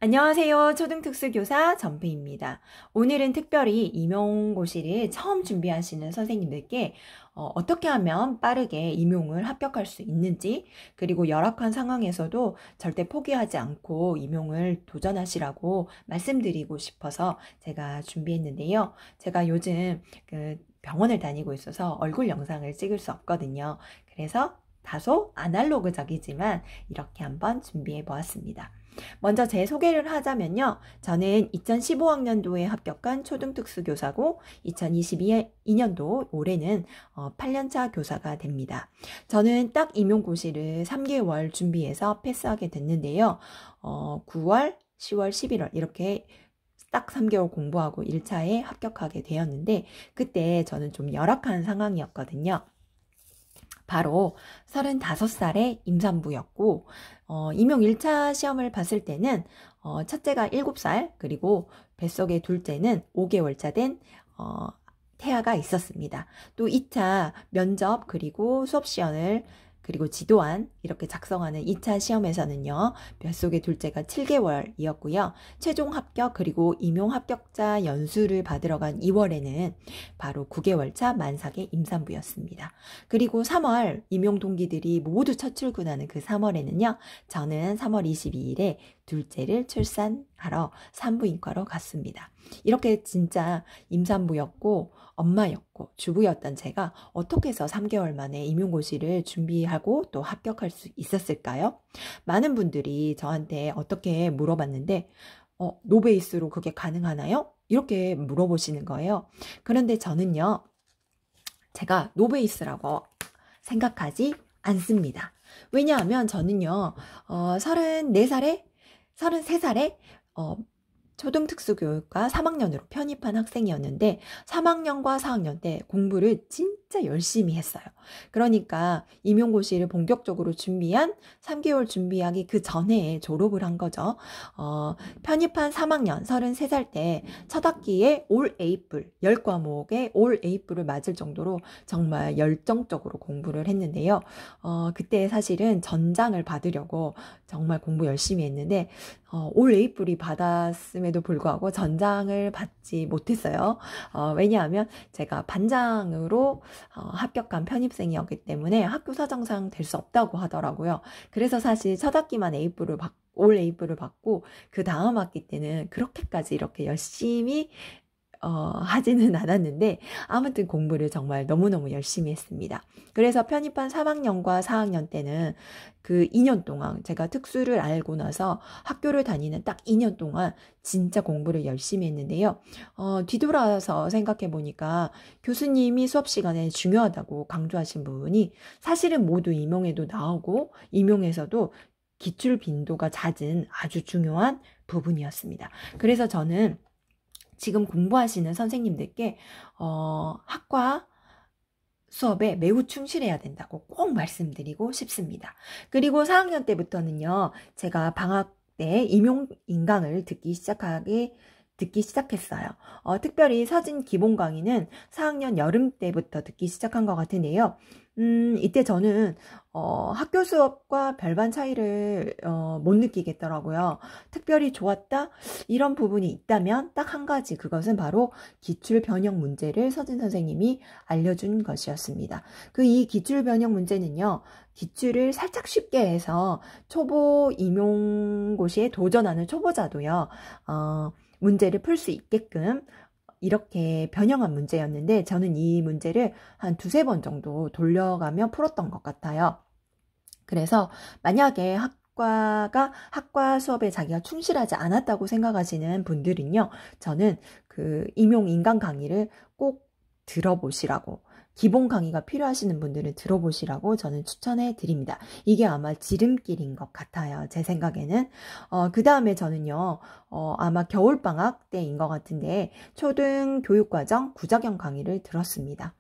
안녕하세요. 초등특수교사 전페입니다. 오늘은 특별히 임용고시를 처음 준비하시는 선생님들께 어떻게 하면 빠르게 임용을 합격할 수 있는지, 그리고 열악한 상황에서도 절대 포기하지 않고 임용을 도전하시라고 말씀드리고 싶어서 제가 준비했는데요. 제가 요즘 병원을 다니고 있어서 얼굴 영상을 찍을 수 없거든요. 그래서 다소 아날로그적이지만 이렇게 한번 준비해 보았습니다. 먼저 제 소개를 하자면요. 저는 2015학년도에 합격한 초등특수교사고 2022년도 올해는 8년차 교사가 됩니다. 저는 딱 임용고시를 3개월 준비해서 패스하게 됐는데요. 9월, 10월, 11월 이렇게 딱 3개월 공부하고 1차에 합격하게 되었는데 그때 저는 좀 열악한 상황이었거든요. 바로 35살의 임산부였고 임용 1차 시험을 봤을 때는 첫째가 7살 그리고 뱃속의 둘째는 5개월차 된 태아가 있었습니다. 또 2차 면접 그리고 수업 시연을 그리고 지도안 이렇게 작성하는 2차 시험에서는요. 뱃속의 둘째가 7개월이었고요. 최종 합격 그리고 임용 합격자 연수를 받으러 간 2월에는 바로 9개월차 만삭의 임산부였습니다. 그리고 3월 임용 동기들이 모두 첫 출근하는 그 3월에는요. 저는 3월 22일에 둘째를 출산하러 산부인과로 갔습니다. 이렇게 진짜 임산부였고 엄마였고 주부였던 제가 어떻게 해서 3개월 만에 임용고시를 준비하고 또 합격할 수 있었을까요? 많은 분들이 저한테 어떻게 물어봤는데 노베이스로 그게 가능하나요? 이렇게 물어보시는 거예요. 그런데 저는요. 제가 노베이스라고 생각하지 않습니다. 왜냐하면 저는요. 34살에 33살에 초등특수교육과 3학년으로 편입한 학생이었는데 3학년과 4학년 때 공부를 진짜 열심히 했어요. 그러니까 임용고시를 본격적으로 준비한 3개월 준비하기 그 전에 졸업을 한 거죠. 편입한 3학년 33살 때 첫 학기에 올 A뿔 10과목에 올 A뿔을 맞을 정도로 정말 열정적으로 공부를 했는데요. 그때 사실은 전장을 받으려고 정말 공부 열심히 했는데 올 A뿔이 받았음에도 불구하고 전장을 받지 못했어요. 왜냐하면 제가 반장으로 합격한 편입생이었기 때문에 학교 사정상 될 수 없다고 하더라고요. 그래서 사실 첫 학기만 올 A뿔을 받고 그 다음 학기 때는 그렇게까지 이렇게 열심히 하지는 않았는데 아무튼 공부를 정말 너무너무 열심히 했습니다. 그래서 편입한 3학년과 4학년 때는 그 2년 동안 제가 특수를 알고 나서 학교를 다니는 딱 2년 동안 진짜 공부를 열심히 했는데요. 뒤돌아서 생각해 보니까 교수님이 수업 시간에 중요하다고 강조하신 부분이 사실은 모두 임용에도 나오고 임용에서도 기출 빈도가 잦은 아주 중요한 부분이었습니다. 그래서 저는 지금 공부하시는 선생님들께 학과 수업에 매우 충실해야 된다고 꼭 말씀드리고 싶습니다. 그리고 4학년 때부터는요. 제가 방학 때 임용인강을 듣기 시작했어요. 특별히 사진 기본 강의는 4학년 여름 때부터 듣기 시작한 것 같은데요. 이때 저는 학교 수업과 별반 차이를 못 느끼겠더라고요. 특별히 좋았다? 이런 부분이 있다면 딱 한 가지, 그것은 바로 기출 변형 문제를 서진 선생님이 알려준 것이었습니다. 이 기출 변형 문제는요. 기출을 살짝 쉽게 해서 초보 임용고시에 도전하는 초보자도요. 문제를 풀 수 있게끔 이렇게 변형한 문제였는데 저는 이 문제를 한 2-3번 정도 돌려가며 풀었던 것 같아요. 그래서 만약에 학과 수업에 자기가 충실하지 않았다고 생각하시는 분들은요. 저는 임용 인강 강의를 꼭 들어보시라고, 기본 강의가 필요하시는 분들은 들어보시라고 저는 추천해 드립니다. 이게 아마 지름길인 것 같아요. 제 생각에는. 그 다음에 저는요. 아마 겨울방학 때인 것 같은데 초등교육과정 구자경 강의를 들었습니다.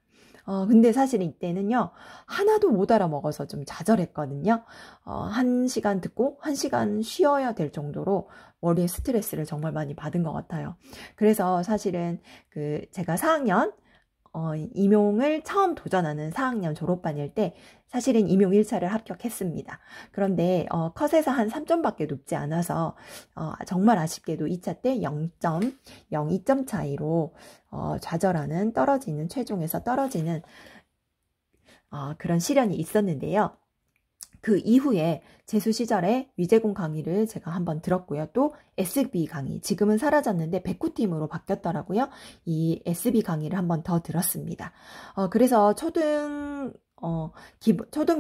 근데 사실 이때는요, 하나도 못 알아먹어서 좀 좌절했거든요. 1시간 듣고 1시간 쉬어야 될 정도로 머리에 스트레스를 정말 많이 받은 것 같아요. 그래서 사실은 제가 4학년 임용을 처음 도전하는 4학년 졸업반일 때 사실은 임용 1차를 합격했습니다. 그런데 컷에서 한 3점밖에 높지 않아서 정말 아쉽게도 2차 때 0.02점 차이로 좌절하는 떨어지는 최종에서 떨어지는 그런 시련이 있었는데요. 그 이후에 재수 시절에 위제공 강의를 제가 한번 들었고요. 또 SB 강의, 지금은 사라졌는데 백구팀으로 바뀌었더라고요. 이 SB 강의를 한번 더 들었습니다. 그래서 초등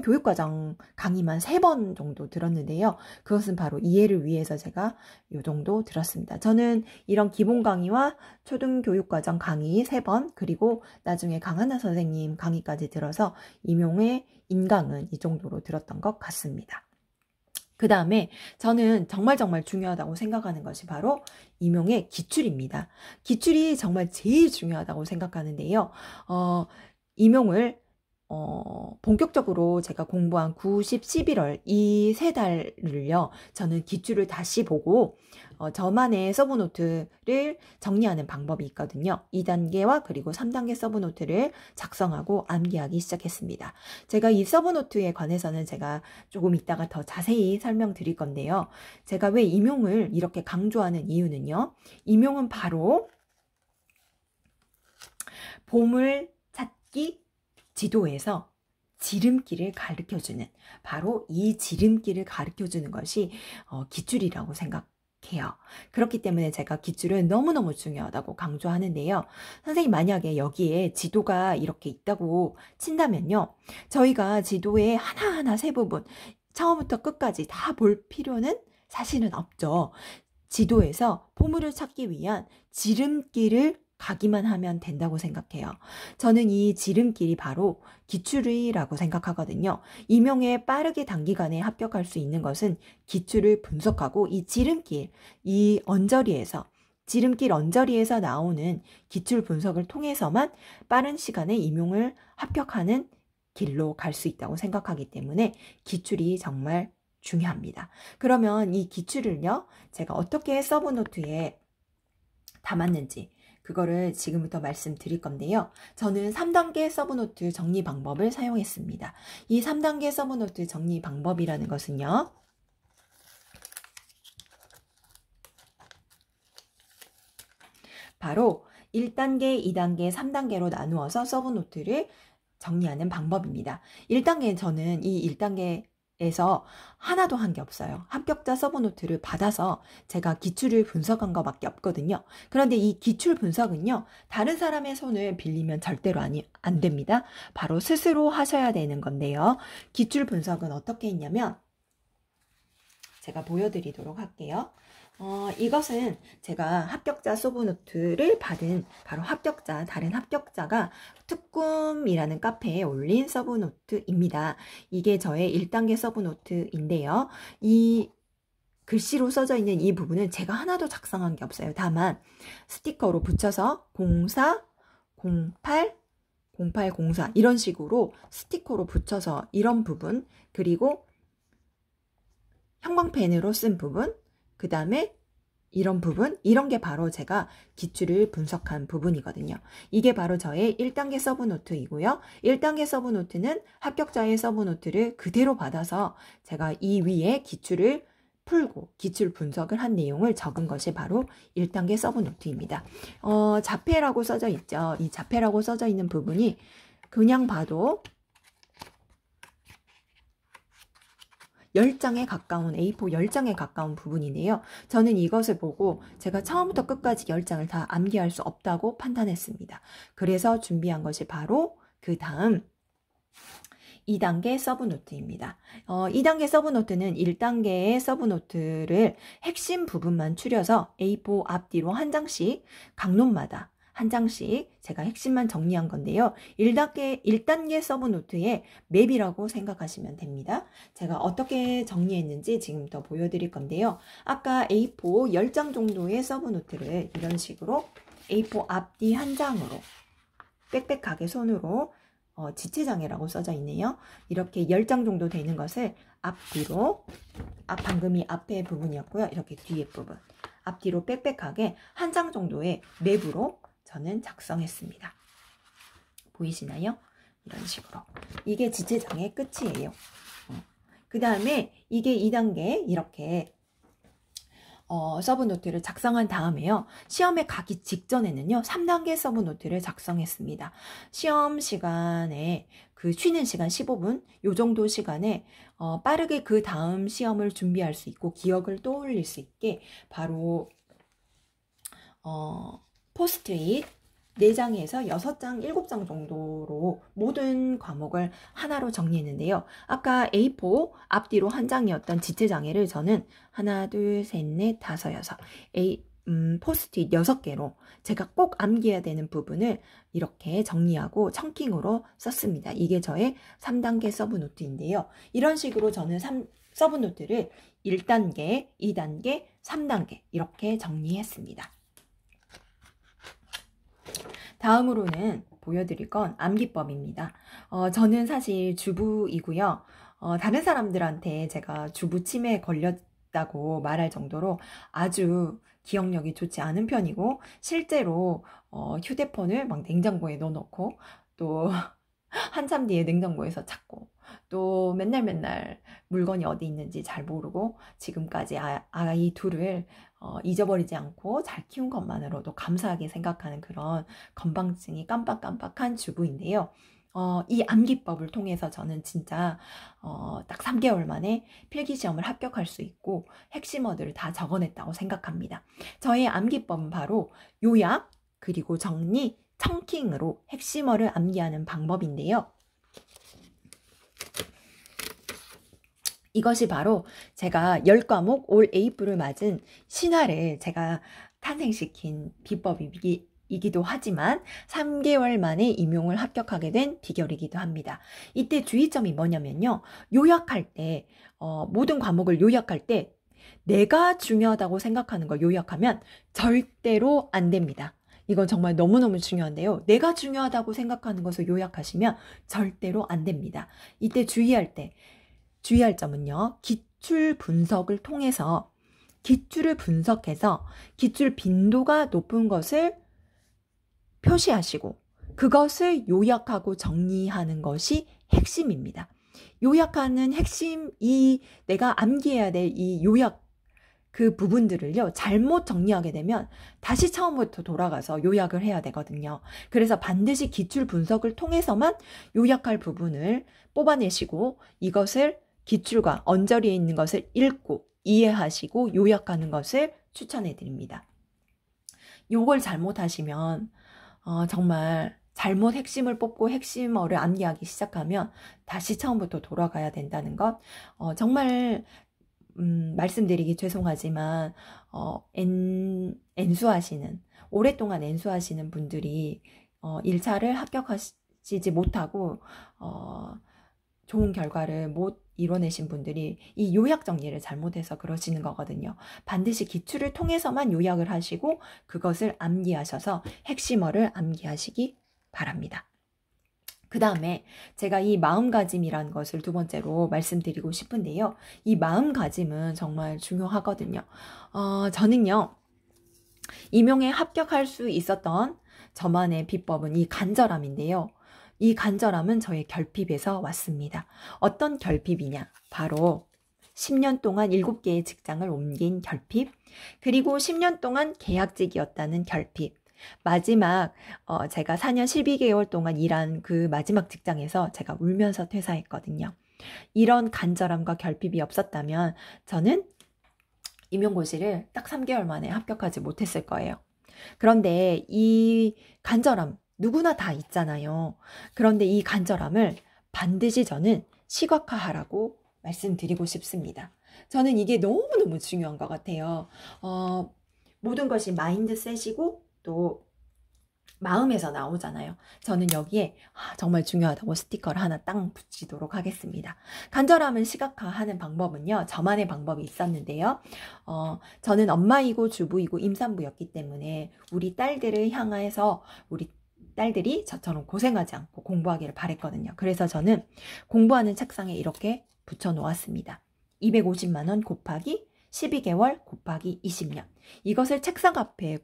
교육과정 강의만 3번 정도 들었는데요. 그것은 바로 이해를 위해서 제가 이 정도 들었습니다. 저는 이런 기본 강의와 초등 교육과정 강의 3번, 그리고 나중에 강하나 선생님 강의까지 들어서 임용의 인강은 이 정도로 들었던 것 같습니다. 그 다음에 저는 정말 중요하다고 생각하는 것이 바로 임용의 기출입니다. 기출이 정말 제일 중요하다고 생각하는데요. 임용을 본격적으로 제가 공부한 9, 10, 11월 이 3달을요, 저는 기출을 다시 보고 저만의 서브노트를 정리하는 방법이 있거든요. 2단계와 그리고 3단계 서브노트를 작성하고 암기하기 시작했습니다. 제가 이 서브노트에 관해서는 제가 조금 이따가 더 자세히 설명드릴 건데요. 제가 왜 임용을 이렇게 강조하는 이유는요. 임용은 바로 보물 찾기 지도에서 지름길을 가르쳐주는, 바로 이 지름길을 가르쳐주는 것이 기출이라고 생각해요. 그렇기 때문에 제가 기출은 너무너무 중요하다고 강조하는데요. 선생님, 만약에 여기에 지도가 이렇게 있다고 친다면요, 저희가 지도의 하나하나 세 부분 처음부터 끝까지 다 볼 필요는 사실은 없죠. 지도에서 보물을 찾기 위한 지름길을 가기만 하면 된다고 생각해요. 저는 이 지름길이 바로 기출이라고 생각하거든요. 임용에 빠르게 단기간에 합격할 수 있는 것은 기출을 분석하고 이 지름길, 이 언저리에서, 지름길 언저리에서 나오는 기출 분석을 통해서만 빠른 시간에 임용을 합격하는 길로 갈 수 있다고 생각하기 때문에 기출이 정말 중요합니다. 그러면 이 기출을요, 제가 어떻게 서브노트에 담았는지 그거를 지금부터 말씀드릴 건데요. 저는 3단계 서브노트 정리 방법을 사용했습니다. 이 3단계 서브노트 정리 방법이라는 것은요, 바로 1단계, 2단계, 3단계로 나누어서 서브노트를 정리하는 방법입니다. 1단계는 저는 이 1단계에서 하나도 한 게 없어요. 합격자 서브노트를 받아서 제가 기출을 분석한 것밖에 없거든요. 그런데 이 기출 분석은요, 다른 사람의 손을 빌리면 절대로 안 됩니다. 바로 스스로 하셔야 되는 건데요. 기출 분석은 어떻게 했냐면, 제가 보여드리도록 할게요. 이것은 제가 합격자 서브노트를 받은 바로 다른 합격자가 특꿈이라는 카페에 올린 서브노트입니다. 이게 저의 1단계 서브노트인데요. 이 글씨로 써져 있는 이 부분은 제가 하나도 작성한 게 없어요. 다만 스티커로 붙여서 04, 08, 08, 04 이런 식으로 스티커로 붙여서 이런 부분, 그리고 형광펜으로 쓴 부분, 그 다음에 이런 부분, 이런 게 바로 제가 기출을 분석한 부분이거든요. 이게 바로 저의 1단계 서브노트이고요. 1단계 서브노트는 합격자의 서브노트를 그대로 받아서 제가 이 위에 기출을 풀고 기출 분석을 한 내용을 적은 것이 바로 1단계 서브노트입니다. 자폐라고 써져 있죠. 이 자폐라고 써져 있는 부분이 그냥 봐도 10장에 가까운 A4 10장에 가까운 부분이네요. 저는 이것을 보고 제가 처음부터 끝까지 10장을 다 암기할 수 없다고 판단했습니다. 그래서 준비한 것이 바로 그 다음 2단계 서브노트입니다. 2단계 서브노트는 1단계의 서브노트를 핵심 부분만 추려서 A4 앞뒤로 한 장씩 강론마다 한 장씩 제가 핵심만 정리한 건데요. 1단계 서브노트의 맵이라고 생각하시면 됩니다. 제가 어떻게 정리했는지 지금부터 보여드릴 건데요. 아까 A4 10장 정도의 서브노트를 이런 식으로 A4 앞뒤 한 장으로 빽빽하게 손으로 지체장애라고 써져 있네요. 이렇게 10장 정도 되는 것을 앞뒤로, 방금이 앞에 부분이었고요. 이렇게 뒤에 부분, 앞뒤로 빽빽하게 한 장 정도의 맵으로 저는 작성했습니다. 보이시나요? 이런 식으로. 이게 지체장의 끝이에요. 그 다음에 이게 2단계 이렇게 서브노트를 작성한 다음에요. 시험에 가기 직전에는요. 3단계 서브노트를 작성했습니다. 시험 시간에 그 쉬는 시간 15분 요 정도 시간에 빠르게 그 다음 시험을 준비할 수 있고 기억을 떠올릴 수 있게 바로 포스트잇 4장에서 6장, 7장 정도로 모든 과목을 하나로 정리했는데요. 아까 A4 앞뒤로 한 장이었던 지체장애를 저는 하나, 둘, 셋, 넷, 다섯, 여섯 포스트잇 6개로 제가 꼭 암기해야 되는 부분을 이렇게 정리하고 청킹으로 썼습니다. 이게 저의 3단계 서브노트인데요. 이런 식으로 저는 서브노트를 1단계, 2단계, 3단계 이렇게 정리했습니다. 다음으로는 보여드릴 건 암기법입니다. 저는 사실 주부이고요. 다른 사람들한테 제가 주부 치매에 걸렸다고 말할 정도로 아주 기억력이 좋지 않은 편이고 실제로 휴대폰을 막 냉장고에 넣어놓고 또 한참 뒤에 냉장고에서 찾고 또 맨날 물건이 어디 있는지 잘 모르고 지금까지 아이 둘을 잊어버리지 않고 잘 키운 것만으로도 감사하게 생각하는 그런 건방증이 깜빡깜빡한 주부인데요. 이 암기법을 통해서 저는 진짜 딱 3개월 만에 필기시험을 합격할 수 있고 핵심어들을 다 적어냈다고 생각합니다. 저의 암기법은 바로 요약, 그리고 정리, 청킹으로 핵심어를 암기하는 방법인데요. 이것이 바로 제가 10과목 올 A뿔을 맞은 신화를 제가 탄생시킨 비법이기도 하지만 3개월 만에 임용을 합격하게 된 비결이기도 합니다. 이때 주의점이 뭐냐면요. 요약할 때 모든 과목을 요약할 때 내가 중요하다고 생각하는 걸 요약하면 절대로 안 됩니다. 이건 정말 너무너무 중요한데요. 내가 중요하다고 생각하는 것을 요약하시면 절대로 안 됩니다. 이때 주의할 점은요. 기출 분석을 통해서 기출을 분석해서 기출 빈도가 높은 것을 표시하시고 그것을 요약하고 정리하는 것이 핵심입니다. 요약하는 핵심, 내가 암기해야 될 이 요약 그 부분들을요, 잘못 정리하게 되면 다시 처음부터 돌아가서 요약을 해야 되거든요. 그래서 반드시 기출 분석을 통해서만 요약할 부분을 뽑아내시고 이것을 기출과 언저리에 있는 것을 읽고 이해하시고 요약하는 것을 추천해 드립니다. 요걸 잘못하시면 정말 잘못 핵심을 뽑고 핵심어를 암기하기 시작하면 다시 처음부터 돌아가야 된다는 것 정말 말씀드리기 죄송하지만 오랫동안 N수하시는 분들이 1차를 합격하시지 못하고 좋은 결과를 못 이뤄내신 분들이 이 요약 정리를 잘못해서 그러시는 거거든요. 반드시 기출을 통해서만 요약을 하시고 그것을 암기하셔서 핵심어를 암기하시기 바랍니다. 그 다음에 제가 이 마음가짐이라는 것을 두 번째로 말씀드리고 싶은데요. 이 마음가짐은 정말 중요하거든요. 저는요. 임용에 합격할 수 있었던 저만의 비법은 이 간절함인데요. 이 간절함은 저의 결핍에서 왔습니다. 어떤 결핍이냐? 바로 10년 동안 7개의 직장을 옮긴 결핍, 그리고 10년 동안 계약직이었다는 결핍, 마지막 제가 4년 12개월 동안 일한 그 마지막 직장에서 제가 울면서 퇴사했거든요. 이런 간절함과 결핍이 없었다면 저는 임용고시를 딱 3개월 만에 합격하지 못했을 거예요. 그런데 이 간절함 누구나 다 있잖아요. 그런데 이 간절함을 반드시 저는 시각화하라고 말씀드리고 싶습니다. 저는 이게 너무너무 중요한 것 같아요. 모든 것이 마인드셋이고 또 마음에서 나오잖아요. 저는 여기에 정말 중요하다고 스티커를 하나 딱 붙이도록 하겠습니다. 간절함을 시각화하는 방법은요. 저만의 방법이 있었는데요. 저는 엄마이고 주부이고 임산부였기 때문에 우리 딸들을 향해서 우리 딸들이 저처럼 고생하지 않고 공부하기를 바랬거든요. 그래서 저는 공부하는 책상에 이렇게 붙여 놓았습니다. 250만 원 곱하기 12개월 곱하기 20년. 이것을 책상 앞에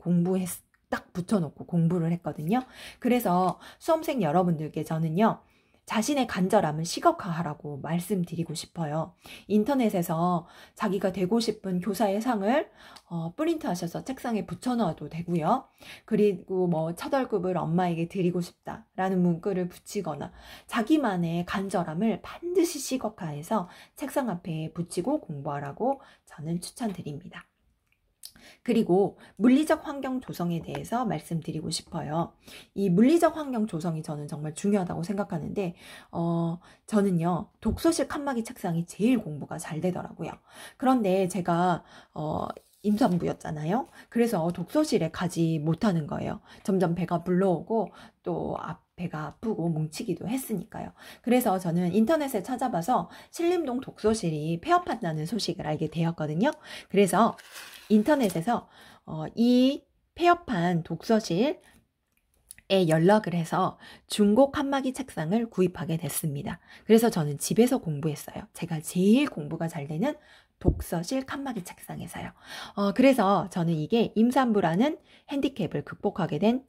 딱 붙여놓고 공부를 했거든요. 그래서 수험생 여러분들께 저는요, 자신의 간절함을 시각화하라고 말씀드리고 싶어요. 인터넷에서 자기가 되고 싶은 교사의 상을 프린트하셔서 책상에 붙여놔도 되고요. 그리고 뭐 첫 월급을 엄마에게 드리고 싶다라는 문구를 붙이거나 자기만의 간절함을 반드시 시각화해서 책상 앞에 붙이고 공부하라고 저는 추천드립니다. 그리고 물리적 환경 조성에 대해서 말씀드리고 싶어요. 이 물리적 환경 조성이 저는 정말 중요하다고 생각하는데 저는요, 독서실 칸막이 책상이 제일 공부가 잘 되더라고요. 그런데 제가 임산부였잖아요. 그래서 독서실에 가지 못하는 거예요. 점점 배가 불러오고 또 배가 아프고 뭉치기도 했으니까요. 그래서 저는 인터넷에 찾아봐서 신림동 독서실이 폐업한다는 소식을 알게 되었거든요. 그래서 인터넷에서 이 폐업한 독서실에 연락을 해서 중고 칸막이 책상을 구입하게 됐습니다. 그래서 저는 집에서 공부했어요. 제가 제일 공부가 잘 되는 독서실 칸막이 책상에서요. 그래서 저는 이게 임산부라는 핸디캡을 극복하게 된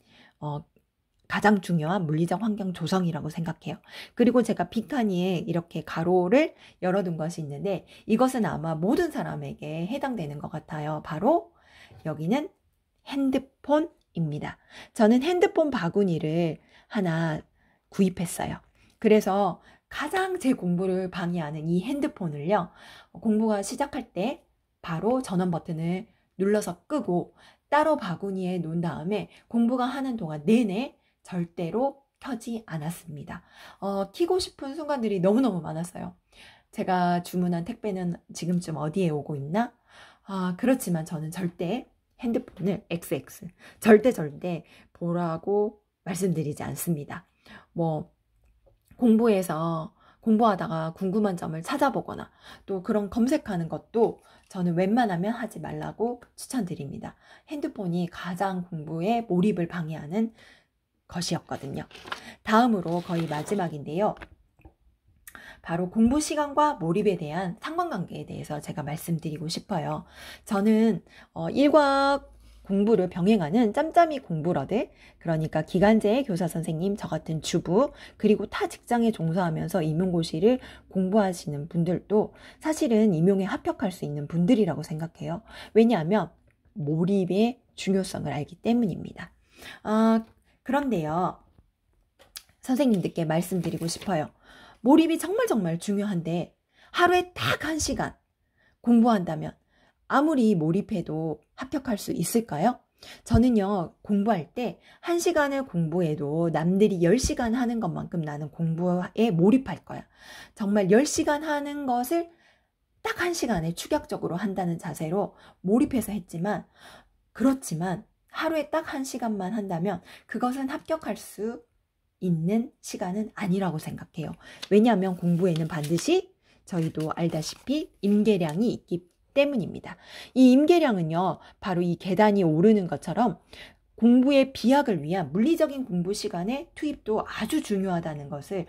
가장 중요한 물리적 환경 조성이라고 생각해요. 그리고 제가 빈칸위에 이렇게 가로를 열어둔 것이 있는데 이것은 아마 모든 사람에게 해당되는 것 같아요. 바로 여기는 핸드폰입니다. 저는 핸드폰 바구니를 하나 구입했어요. 그래서 가장 제 공부를 방해하는 이 핸드폰을요, 공부가 시작할 때 바로 전원 버튼을 눌러서 끄고 따로 바구니에 놓은 다음에 공부가 하는 동안 내내 절대로 켜지 않았습니다. 켜고 싶은 순간들이 너무너무 많았어요. 제가 주문한 택배는 지금쯤 어디에 오고 있나? 그렇지만 저는 절대 핸드폰을 절대 보라고 말씀드리지 않습니다. 뭐 공부하다가 궁금한 점을 찾아보거나 또 그런 검색하는 것도 저는 웬만하면 하지 말라고 추천드립니다. 핸드폰이 가장 공부에 몰입을 방해하는 것이었거든요. 다음으로 거의 마지막인데요. 바로 공부 시간과 몰입에 대한 상관관계에 대해서 제가 말씀드리고 싶어요. 저는 일과 공부를 병행하는 짬짬이 공부러들, 그러니까 기간제 교사 선생님, 저 같은 주부, 그리고 타 직장에 종사하면서 임용고시를 공부하시는 분들도 사실은 임용에 합격할 수 있는 분들이라고 생각해요. 왜냐하면 몰입의 중요성을 알기 때문입니다. 그런데요, 선생님들께 말씀드리고 싶어요. 몰입이 정말 중요한데 하루에 딱 1시간 공부한다면 아무리 몰입해도 합격할 수 있을까요? 저는요, 공부할 때 1시간을 공부해도 남들이 10시간 하는 것만큼 나는 공부에 몰입할 거야. 정말 10시간 하는 것을 딱 1시간에 축약적으로 한다는 자세로 몰입해서 했지만, 그렇지만 하루에 딱 1시간만 한다면 그것은 합격할 수 있는 시간은 아니라고 생각해요. 왜냐하면 공부에는 반드시 저희도 알다시피 임계량이 있기 때문입니다. 이 임계량은요, 바로 이 계단이 오르는 것처럼 공부의 비약을 위한 물리적인 공부 시간의 투입도 아주 중요하다는 것을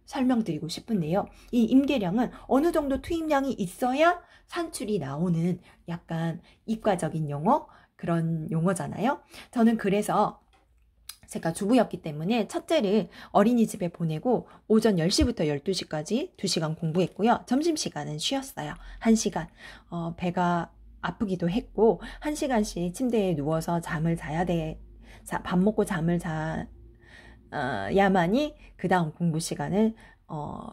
설명드리고 싶은데요. 이 임계량은 어느 정도 투입량이 있어야 산출이 나오는 약간 이과적인 용어, 그런 용어잖아요. 저는 그래서 제가 주부였기 때문에 첫째를 어린이집에 보내고 오전 10시부터 12시까지 2시간 공부했고요. 점심시간은 쉬었어요. 1시간. 배가 아프기도 했고 1시간씩 침대에 누워서 잠을 자야 돼. 밥 먹고 잠을 자야만이 그 다음 공부 시간을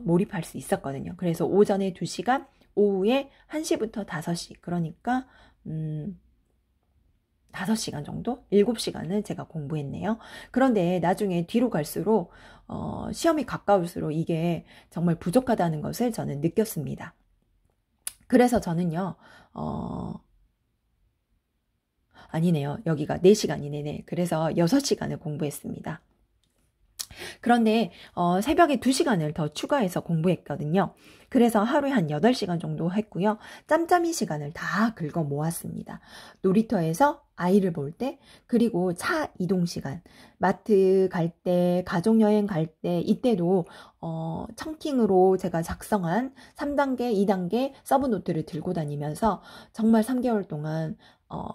몰입할 수 있었거든요. 그래서 오전에 2시간, 오후에 1시부터 5시. 그러니까 5시간 정도? 7시간을 제가 공부했네요. 그런데 나중에 뒤로 갈수록 시험이 가까울수록 이게 정말 부족하다는 것을 저는 느꼈습니다. 그래서 저는요, 아니네요. 여기가 4시간이네. 그래서 6시간을 공부했습니다. 그런데 새벽에 2시간을 더 추가해서 공부했거든요. 그래서 하루에 한 8시간 정도 했고요. 짬짬이 시간을 다 긁어 모았습니다. 놀이터에서 아이를 볼 때, 그리고 차 이동 시간, 마트 갈 때, 가족여행 갈 때, 이때도 청킹으로 제가 작성한 3단계, 2단계 서브노트를 들고 다니면서 정말 3개월 동안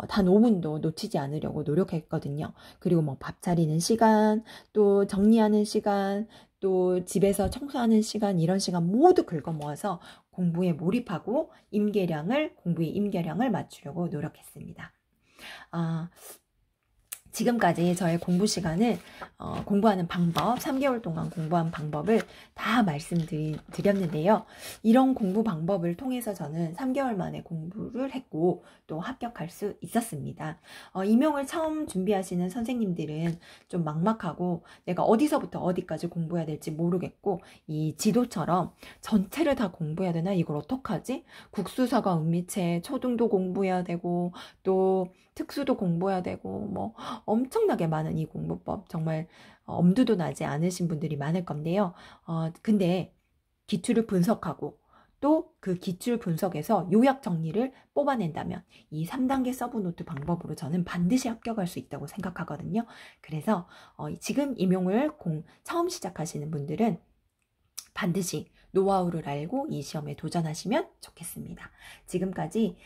단 5분도 놓치지 않으려고 노력했거든요. 그리고 뭐 밥 차리는 시간, 또 정리하는 시간, 또 집에서 청소하는 시간, 이런 시간 모두 긁어 모아서 공부에 몰입하고 공부의 임계량을 맞추려고 노력했습니다. 아, 지금까지 저의 공부 시간은 공부하는 방법, 3개월 동안 공부한 방법을 다 말씀드렸는데요. 이런 공부 방법을 통해서 저는 3개월 만에 공부를 했고 또 합격할 수 있었습니다. 임용을 처음 준비하시는 선생님들은 좀 막막하고 내가 어디서부터 어디까지 공부해야 될지 모르겠고, 이 지도처럼 전체를 다 공부해야 되나? 이걸 어떡하지? 국수사과 은미체, 초등도 공부해야 되고 또 특수도 공부해야 되고 뭐 엄청나게 많은 이 공부법, 정말 엄두도 나지 않으신 분들이 많을 건데요. 근데 기출을 분석하고 또 그 기출 분석에서 요약 정리를 뽑아낸다면 이 3단계 서브노트 방법으로 저는 반드시 합격할 수 있다고 생각하거든요. 그래서 지금 임용을 처음 시작하시는 분들은 반드시 노하우를 알고 이 시험에 도전하시면 좋겠습니다. 지금까지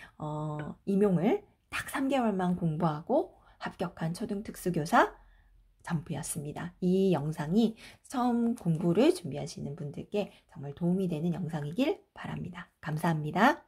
임용을 딱 3개월만 공부하고 합격한 초등특수교사 전부였습니다. 이 영상이 처음 공부를 준비하시는 분들께 정말 도움이 되는 영상이길 바랍니다. 감사합니다.